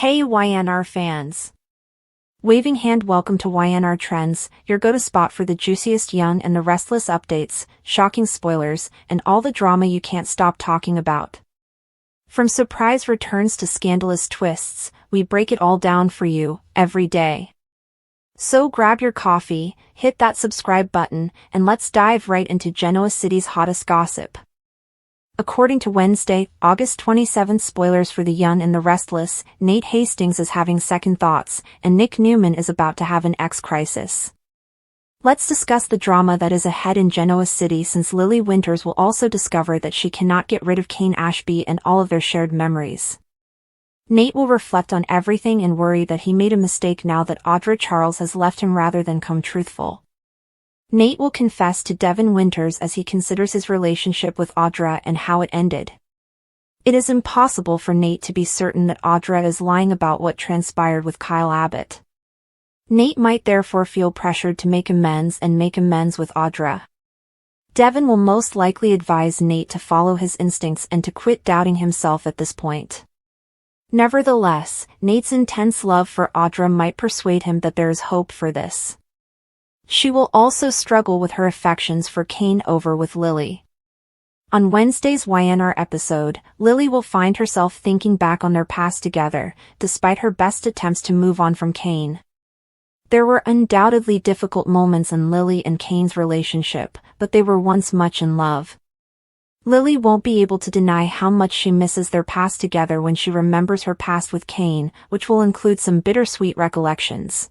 Hey YNR fans! Waving hand, welcome to YNR Trends, your go-to spot for the juiciest Young and the Restless updates, shocking spoilers, and all the drama you can't stop talking about. From surprise returns to scandalous twists, we break it all down for you, every day. So grab your coffee, hit that subscribe button, and let's dive right into Genoa City's hottest gossip. According to Wednesday, August 27, spoilers for The Young and the Restless, Nate Hastings is having second thoughts, and Nick Newman is about to have an ex-crisis. Let's discuss the drama that is ahead in Genoa City, since Lily Winters will also discover that she cannot get rid of Kane Ashby and all of their shared memories. Nate will reflect on everything and worry that he made a mistake now that Audra Charles has left him rather than come truthful. Nate will confess to Devin Winters as he considers his relationship with Audra and how it ended. It is impossible for Nate to be certain that Audra is lying about what transpired with Kyle Abbott. Nate might therefore feel pressured to make amends with Audra. Devin will most likely advise Nate to follow his instincts and to quit doubting himself at this point. Nevertheless, Nate's intense love for Audra might persuade him that there is hope for this. She will also struggle with her affections for Kane over with Lily. On Wednesday's YNR episode, Lily will find herself thinking back on their past together, despite her best attempts to move on from Kane. There were undoubtedly difficult moments in Lily and Kane's relationship, but they were once much in love. Lily won't be able to deny how much she misses their past together when she remembers her past with Kane, which will include some bittersweet recollections.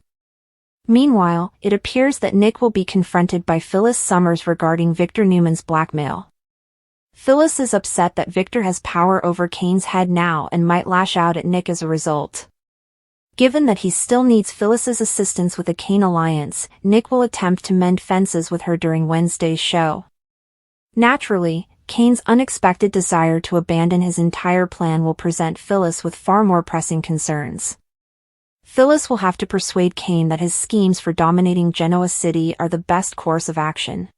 Meanwhile, it appears that Nick will be confronted by Phyllis Summers regarding Victor Newman's blackmail. Phyllis is upset that Victor has power over Kane's head now and might lash out at Nick as a result. Given that he still needs Phyllis's assistance with the Kane alliance, Nick will attempt to mend fences with her during Wednesday's show. Naturally, Kane's unexpected desire to abandon his entire plan will present Phyllis with far more pressing concerns. Phyllis will have to persuade Kane that his schemes for dominating Genoa City are the best course of action.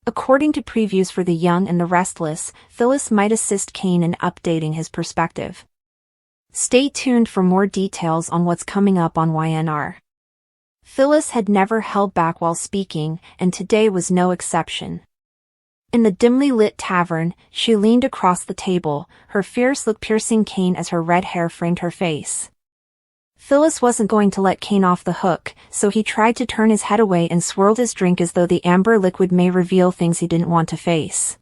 According to previews for The Young and the Restless, Phyllis might assist Kane in updating his perspective. Stay tuned for more details on what's coming up on YNR. Phyllis had never held back while speaking, and today was no exception. In the dimly lit tavern, she leaned across the table, her fierce look piercing Kane as her red hair framed her face. Phyllis wasn't going to let Kane off the hook, so he tried to turn his head away and swirled his drink as though the amber liquid may reveal things he didn't want to face.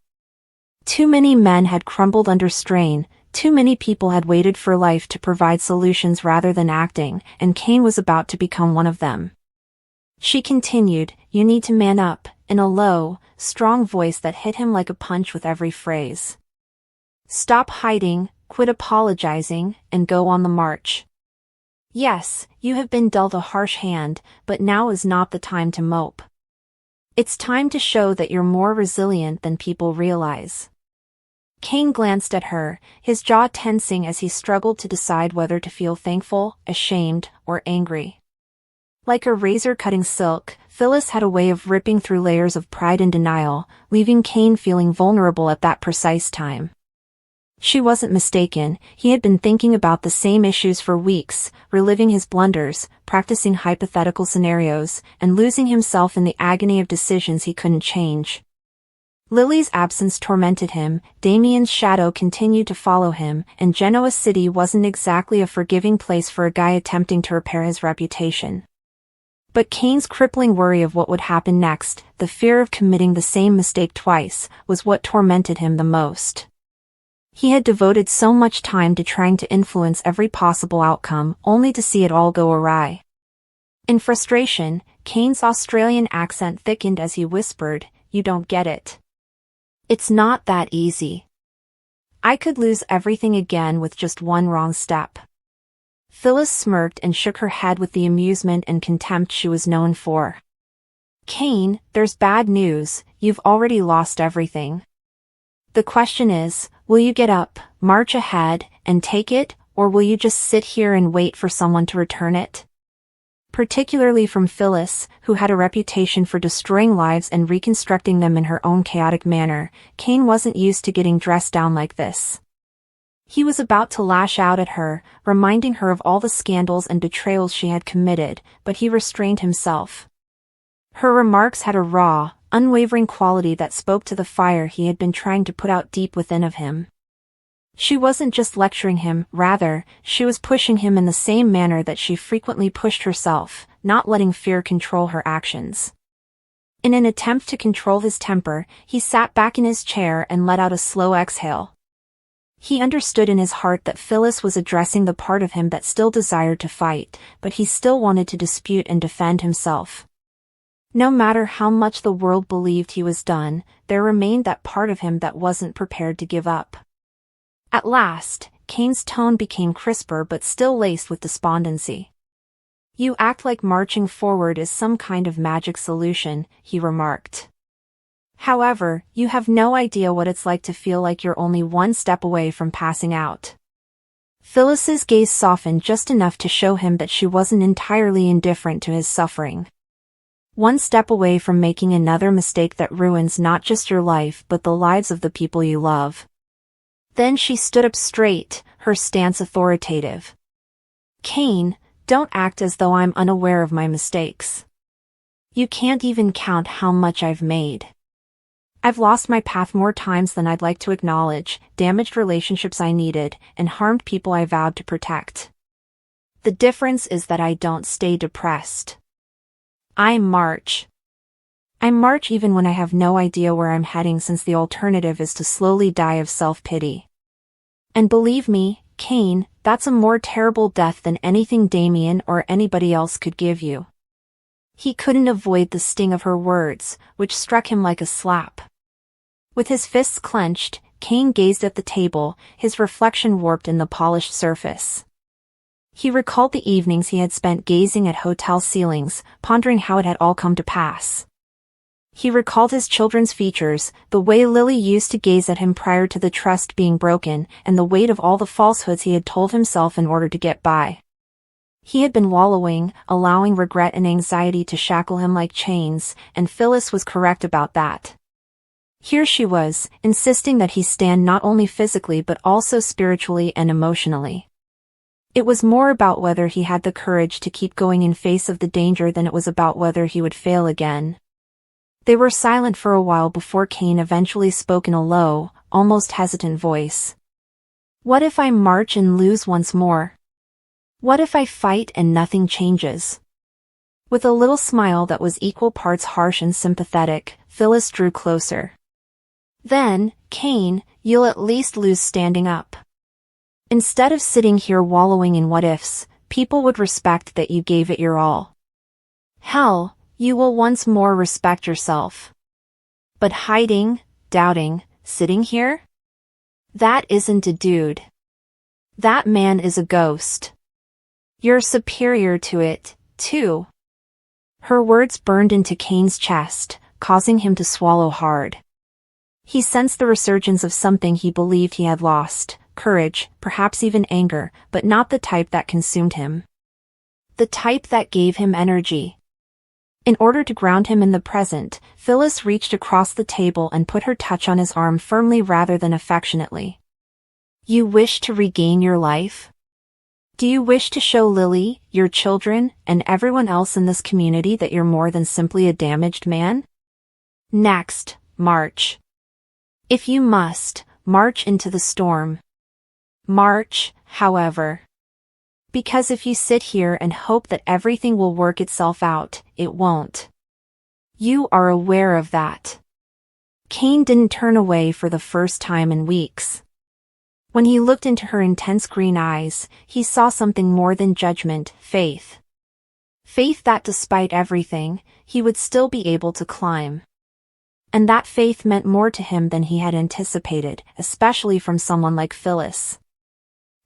Too many men had crumbled under strain, too many people had waited for life to provide solutions rather than acting, and Kane was about to become one of them. She continued, "You need to man up," in a low, strong voice that hit him like a punch with every phrase. "Stop hiding, quit apologizing, and go on the march. Yes, you have been dealt a harsh hand, but now is not the time to mope. It's time to show that you're more resilient than people realize." Kane glanced at her, his jaw tensing as he struggled to decide whether to feel thankful, ashamed, or angry. Like a razor cutting silk, Phyllis had a way of ripping through layers of pride and denial, leaving Kane feeling vulnerable at that precise time. She wasn't mistaken, he had been thinking about the same issues for weeks, reliving his blunders, practicing hypothetical scenarios, and losing himself in the agony of decisions he couldn't change. Lily's absence tormented him, Damien's shadow continued to follow him, and Genoa City wasn't exactly a forgiving place for a guy attempting to repair his reputation. But Kane's crippling worry of what would happen next, the fear of committing the same mistake twice, was what tormented him the most. He had devoted so much time to trying to influence every possible outcome, only to see it all go awry. In frustration, Kane's Australian accent thickened as he whispered, "You don't get it. It's not that easy. I could lose everything again with just one wrong step." Phyllis smirked and shook her head with the amusement and contempt she was known for. "Kane, there's bad news, you've already lost everything. The question is, will you get up, march ahead, and take it, or will you just sit here and wait for someone to return it?" Particularly from Phyllis, who had a reputation for destroying lives and reconstructing them in her own chaotic manner, Kane wasn't used to getting dressed down like this. He was about to lash out at her, reminding her of all the scandals and betrayals she had committed, but he restrained himself. Her remarks had a raw, unwavering quality that spoke to the fire he had been trying to put out deep within of him. She wasn't just lecturing him, rather, she was pushing him in the same manner that she frequently pushed herself, not letting fear control her actions. In an attempt to control his temper, he sat back in his chair and let out a slow exhale. He understood in his heart that Phyllis was addressing the part of him that still desired to fight, but he still wanted to dispute and defend himself. No matter how much the world believed he was done, there remained that part of him that wasn't prepared to give up. At last, Kane's tone became crisper but still laced with despondency. "You act like marching forward is some kind of magic solution," he remarked. "However, you have no idea what it's like to feel like you're only one step away from passing out." Phyllis's gaze softened just enough to show him that she wasn't entirely indifferent to his suffering. "One step away from making another mistake that ruins not just your life but the lives of the people you love." Then she stood up straight, her stance authoritative. "Kane, don't act as though I'm unaware of my mistakes. You can't even count how much I've made. I've lost my path more times than I'd like to acknowledge, damaged relationships I needed, and harmed people I vowed to protect. The difference is that I don't stay depressed. I march. I march even when I have no idea where I'm heading, since the alternative is to slowly die of self-pity. And believe me, Kane, that's a more terrible death than anything Damien or anybody else could give you." He couldn't avoid the sting of her words, which struck him like a slap. With his fists clenched, Kane gazed at the table, his reflection warped in the polished surface. He recalled the evenings he had spent gazing at hotel ceilings, pondering how it had all come to pass. He recalled his children's features, the way Lily used to gaze at him prior to the trust being broken, and the weight of all the falsehoods he had told himself in order to get by. He had been wallowing, allowing regret and anxiety to shackle him like chains, and Phyllis was correct about that. Here she was, insisting that he stand not only physically but also spiritually and emotionally. It was more about whether he had the courage to keep going in face of the danger than it was about whether he would fail again. They were silent for a while before Kane eventually spoke in a low, almost hesitant voice. "What if I march and lose once more? What if I fight and nothing changes?" With a little smile that was equal parts harsh and sympathetic, Phyllis drew closer. "Then, Kane, you'll at least lose standing up. Instead of sitting here wallowing in what-ifs, people would respect that you gave it your all. Hell, you will once more respect yourself. But hiding, doubting, sitting here? That isn't a dude. That man is a ghost. You're superior to it, too." Her words burned into Kane's chest, causing him to swallow hard. He sensed the resurgence of something he believed he had lost, courage, perhaps even anger, but not the type that consumed him. The type that gave him energy. In order to ground him in the present, Phyllis reached across the table and put her touch on his arm firmly rather than affectionately. "You wish to regain your life? Do you wish to show Lily, your children, and everyone else in this community that you're more than simply a damaged man? Next, march. If you must, march into the storm. March, however. Because if you sit here and hope that everything will work itself out, it won't. You are aware of that." Kane didn't turn away for the first time in weeks. When he looked into her intense green eyes, he saw something more than judgment, faith. Faith that despite everything, he would still be able to climb. And that faith meant more to him than he had anticipated, especially from someone like Phyllis.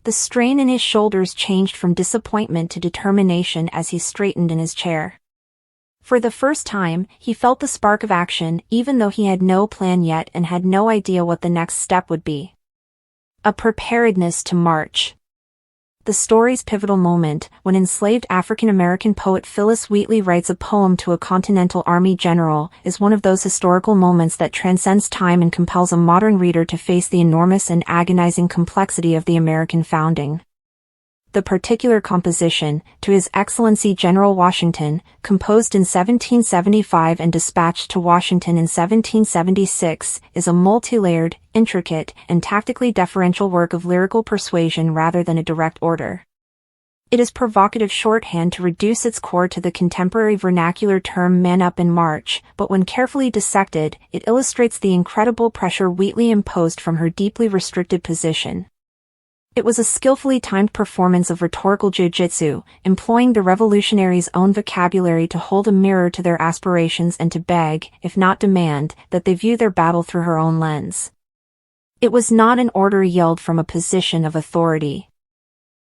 The strain in his shoulders changed from disappointment to determination as he straightened in his chair. For the first time, he felt the spark of action, even though he had no plan yet and had no idea what the next step would be. A preparedness to march. The story's pivotal moment, when enslaved African-American poet Phyllis Wheatley writes a poem to a Continental Army general, is one of those historical moments that transcends time and compels a modern reader to face the enormous and agonizing complexity of the American founding. The particular composition, To His Excellency General Washington, composed in 1775 and dispatched to Washington in 1776, is a multi-layered, intricate, and tactically deferential work of lyrical persuasion rather than a direct order. It is provocative shorthand to reduce its core to the contemporary vernacular term "man up and march," but when carefully dissected, it illustrates the incredible pressure Wheatley imposed from her deeply restricted position. It was a skillfully timed performance of rhetorical jiu-jitsu, employing the revolutionaries' own vocabulary to hold a mirror to their aspirations and to beg, if not demand, that they view their battle through her own lens. It was not an order yelled from a position of authority.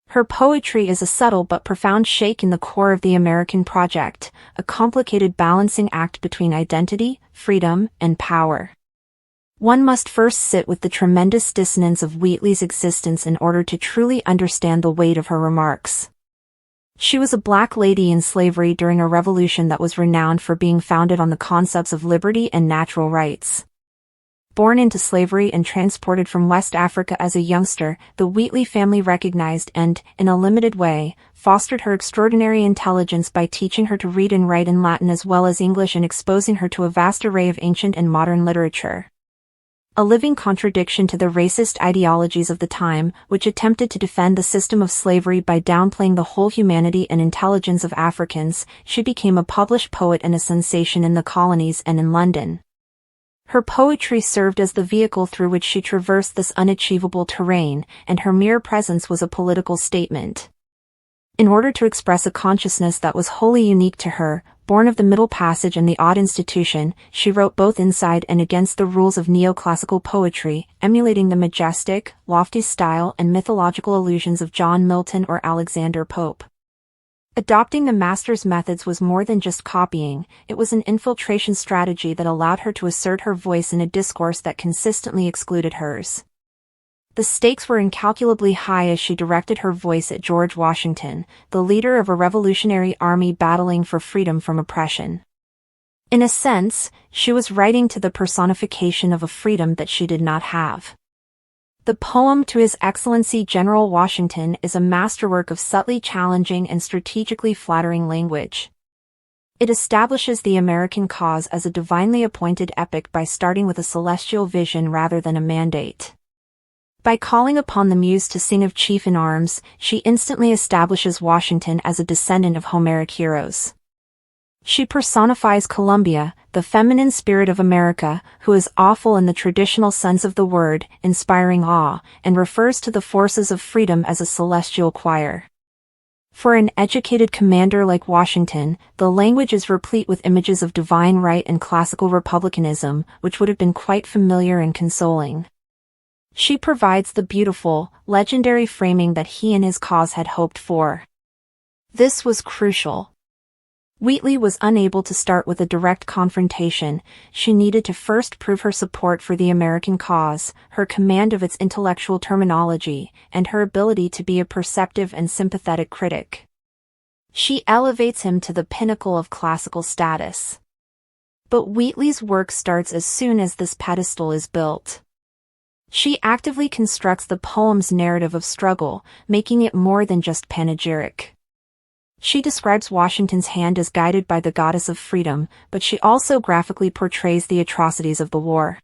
Her poetry is a subtle but profound shake in the core of the American project, a complicated balancing act between identity, freedom, and power. One must first sit with the tremendous dissonance of Wheatley's existence in order to truly understand the weight of her remarks. She was a black lady in slavery during a revolution that was renowned for being founded on the concepts of liberty and natural rights. Born into slavery and transported from West Africa as a youngster, the Wheatley family recognized and, in a limited way, fostered her extraordinary intelligence by teaching her to read and write in Latin as well as English and exposing her to a vast array of ancient and modern literature. A living contradiction to the racist ideologies of the time, which attempted to defend the system of slavery by downplaying the whole humanity and intelligence of Africans, she became a published poet and a sensation in the colonies and in London. Her poetry served as the vehicle through which she traversed this unachievable terrain, and her mere presence was a political statement. In order to express a consciousness that was wholly unique to her, born of the Middle Passage and the odd institution, she wrote both inside and against the rules of neoclassical poetry, emulating the majestic, lofty style and mythological allusions of John Milton or Alexander Pope. Adopting the master's methods was more than just copying, it was an infiltration strategy that allowed her to assert her voice in a discourse that consistently excluded hers. The stakes were incalculably high as she directed her voice at George Washington, the leader of a revolutionary army battling for freedom from oppression. In a sense, she was writing to the personification of a freedom that she did not have. The poem To His Excellency General Washington is a masterwork of subtly challenging and strategically flattering language. It establishes the American cause as a divinely appointed epic by starting with a celestial vision rather than a mandate. By calling upon the muse to sing of chief in arms, she instantly establishes Washington as a descendant of Homeric heroes. She personifies Columbia, the feminine spirit of America, who is awful in the traditional sense of the word, inspiring awe, and refers to the forces of freedom as a celestial choir. For an educated commander like Washington, the language is replete with images of divine right and classical republicanism, which would have been quite familiar and consoling. She provides the beautiful, legendary framing that he and his cause had hoped for. This was crucial. Wheatley was unable to start with a direct confrontation. She needed to first prove her support for the American cause, her command of its intellectual terminology, and her ability to be a perceptive and sympathetic critic. She elevates him to the pinnacle of classical status. But Wheatley's work starts as soon as this pedestal is built. She actively constructs the poem's narrative of struggle, making it more than just panegyric. She describes Washington's hand as guided by the goddess of freedom, but she also graphically portrays the atrocities of the war.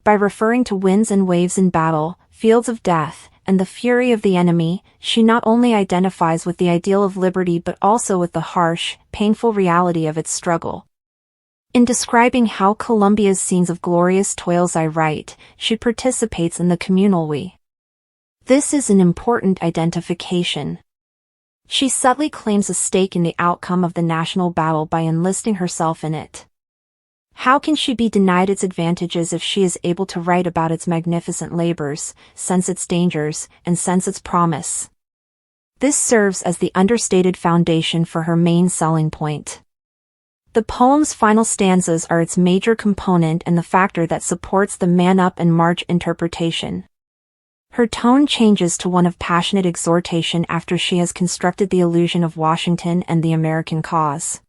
By referring to winds and waves in battle, fields of death, and the fury of the enemy, she not only identifies with the ideal of liberty but also with the harsh, painful reality of its struggle. In describing how Columbia's scenes of glorious toils I write, she participates in the communal we. This is an important identification. She subtly claims a stake in the outcome of the national battle by enlisting herself in it. How can she be denied its advantages if she is able to write about its magnificent labors, sense its dangers, and sense its promise? This serves as the understated foundation for her main selling point. The poem's final stanzas are its major component and the factor that supports the man up and march interpretation. Her tone changes to one of passionate exhortation after she has constructed the illusion of Washington and the American cause.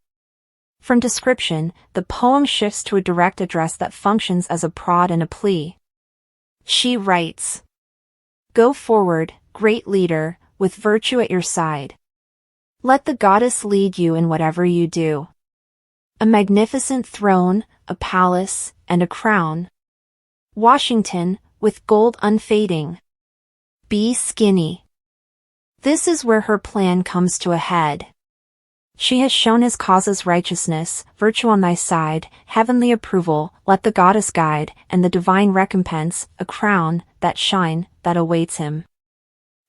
From description, the poem shifts to a direct address that functions as a prod and a plea. She writes, "Go forward, great leader, with virtue at your side. Let the goddess lead you in whatever you do. A magnificent throne, a palace, and a crown. Washington, with gold unfading. Be skinny." This is where her plan comes to a head. She has shown his causes righteousness, virtue on thy side, heavenly approval, let the goddess guide, and the divine recompense, a crown, that shine, that awaits him.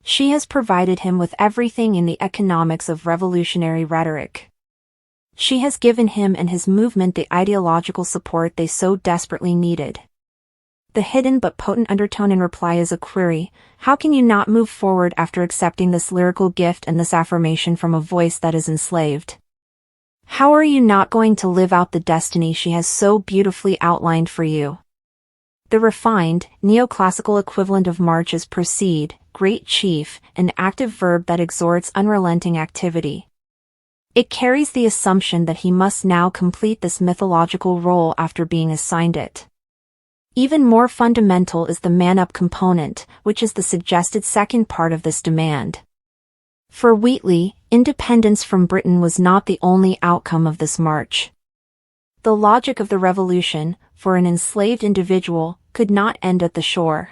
She has provided him with everything in the economics of revolutionary rhetoric. She has given him and his movement the ideological support they so desperately needed. The hidden but potent undertone in reply is a query: how can you not move forward after accepting this lyrical gift and this affirmation from a voice that is enslaved? How are you not going to live out the destiny she has so beautifully outlined for you? The refined, neoclassical equivalent of march is proceed, great chief, an active verb that exhorts unrelenting activity. It carries the assumption that he must now complete this mythological role after being assigned it. Even more fundamental is the man-up component, which is the suggested second part of this demand. For Wheatley, independence from Britain was not the only outcome of this march. The logic of the revolution, for an enslaved individual, could not end at the shore.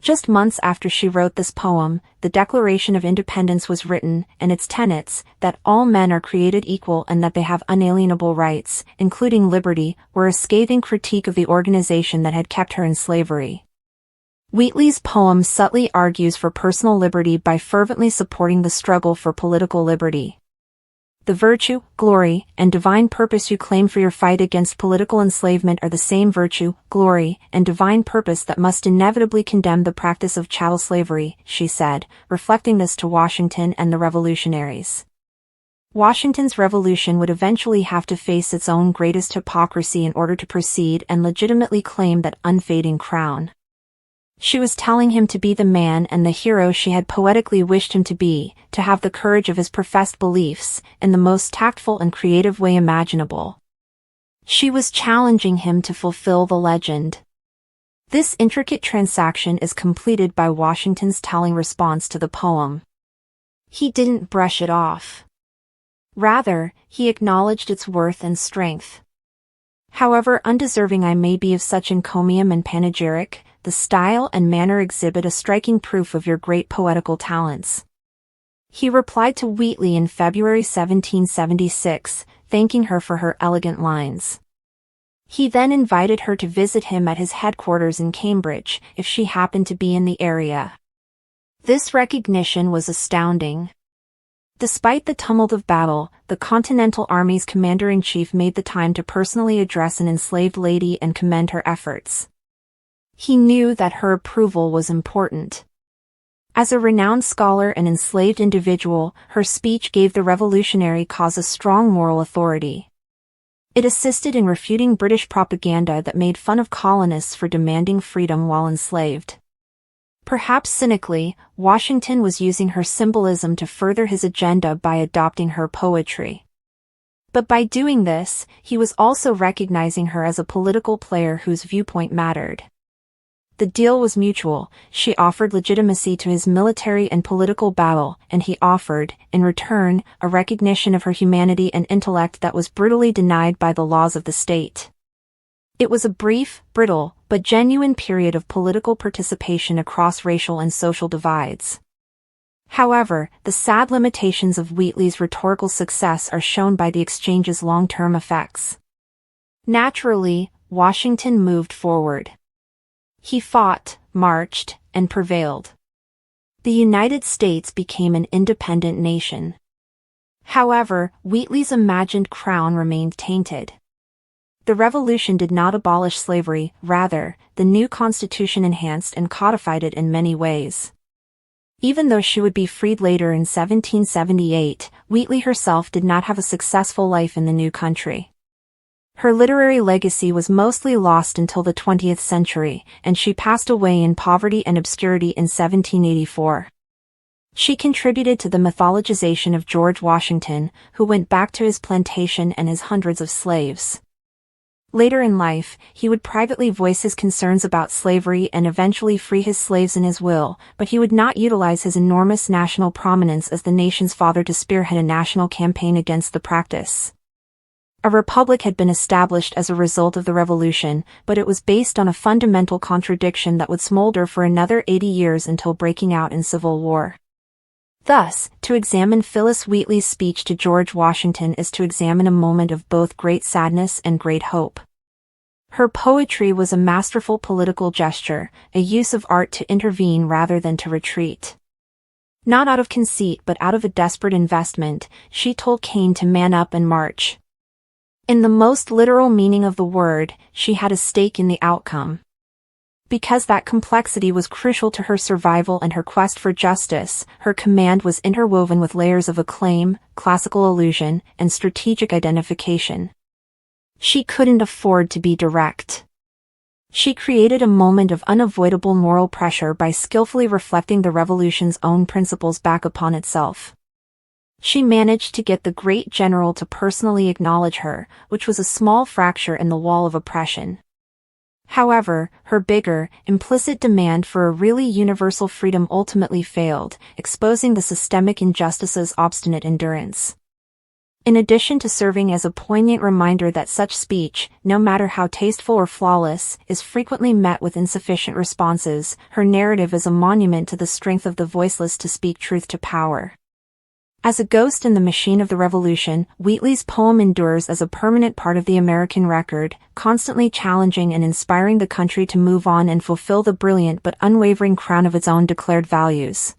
Just months after she wrote this poem, the Declaration of Independence was written, and its tenets, that all men are created equal and that they have unalienable rights, including liberty, were a scathing critique of the organization that had kept her in slavery. Wheatley's poem subtly argues for personal liberty by fervently supporting the struggle for political liberty. The virtue, glory, and divine purpose you claim for your fight against political enslavement are the same virtue, glory, and divine purpose that must inevitably condemn the practice of chattel slavery, she said, reflecting this to Washington and the revolutionaries. Washington's revolution would eventually have to face its own greatest hypocrisy in order to proceed and legitimately claim that unfading crown. She was telling him to be the man and the hero she had poetically wished him to be, to have the courage of his professed beliefs, in the most tactful and creative way imaginable. She was challenging him to fulfill the legend. This intricate transaction is completed by Washington's telling response to the poem. He didn't brush it off. Rather, he acknowledged its worth and strength. However undeserving I may be of such encomium and panegyric, the style and manner exhibit a striking proof of your great poetical talents. He replied to Wheatley in February 1776, thanking her for her elegant lines. He then invited her to visit him at his headquarters in Cambridge, if she happened to be in the area. This recognition was astounding. Despite the tumult of battle, the Continental Army's commander-in-chief made the time to personally address an enslaved lady and commend her efforts. He knew that her approval was important. As a renowned scholar and enslaved individual, her speech gave the revolutionary cause a strong moral authority. It assisted in refuting British propaganda that made fun of colonists for demanding freedom while enslaved. Perhaps cynically, Washington was using her symbolism to further his agenda by adopting her poetry. But by doing this, he was also recognizing her as a political player whose viewpoint mattered. The deal was mutual. She offered legitimacy to his military and political battle, and he offered, in return, a recognition of her humanity and intellect that was brutally denied by the laws of the state. It was a brief, brittle, but genuine period of political participation across racial and social divides. However, the sad limitations of Wheatley's rhetorical success are shown by the exchange's long-term effects. Naturally, Washington moved forward. He fought, marched, and prevailed. The United States became an independent nation. However, Wheatley's imagined crown remained tainted. The revolution did not abolish slavery, rather, the new Constitution enhanced and codified it in many ways. Even though she would be freed later in 1778, Wheatley herself did not have a successful life in the new country. Her literary legacy was mostly lost until the 20th century, and she passed away in poverty and obscurity in 1784. She contributed to the mythologization of George Washington, who went back to his plantation and his hundreds of slaves. Later in life, he would privately voice his concerns about slavery and eventually free his slaves in his will, but he would not utilize his enormous national prominence as the nation's father to spearhead a national campaign against the practice. A republic had been established as a result of the Revolution, but it was based on a fundamental contradiction that would smolder for another 80 years until breaking out in civil war. Thus, to examine Phyllis Wheatley's speech to George Washington is to examine a moment of both great sadness and great hope. Her poetry was a masterful political gesture, a use of art to intervene rather than to retreat. Not out of conceit but out of a desperate investment, she told Kane to man up and march. In the most literal meaning of the word, she had a stake in the outcome. Because that complexity was crucial to her survival and her quest for justice, her command was interwoven with layers of acclaim, classical allusion, and strategic identification. She couldn't afford to be direct. She created a moment of unavoidable moral pressure by skillfully reflecting the revolution's own principles back upon itself. She managed to get the great general to personally acknowledge her, which was a small fracture in the wall of oppression. However, her bigger, implicit demand for a really universal freedom ultimately failed, exposing the systemic injustice's obstinate endurance. In addition to serving as a poignant reminder that such speech, no matter how tasteful or flawless, is frequently met with insufficient responses, her narrative is a monument to the strength of the voiceless to speak truth to power. As a ghost in the machine of the revolution, Wheatley's poem endures as a permanent part of the American record, constantly challenging and inspiring the country to move on and fulfill the brilliant but unwavering crown of its own declared values.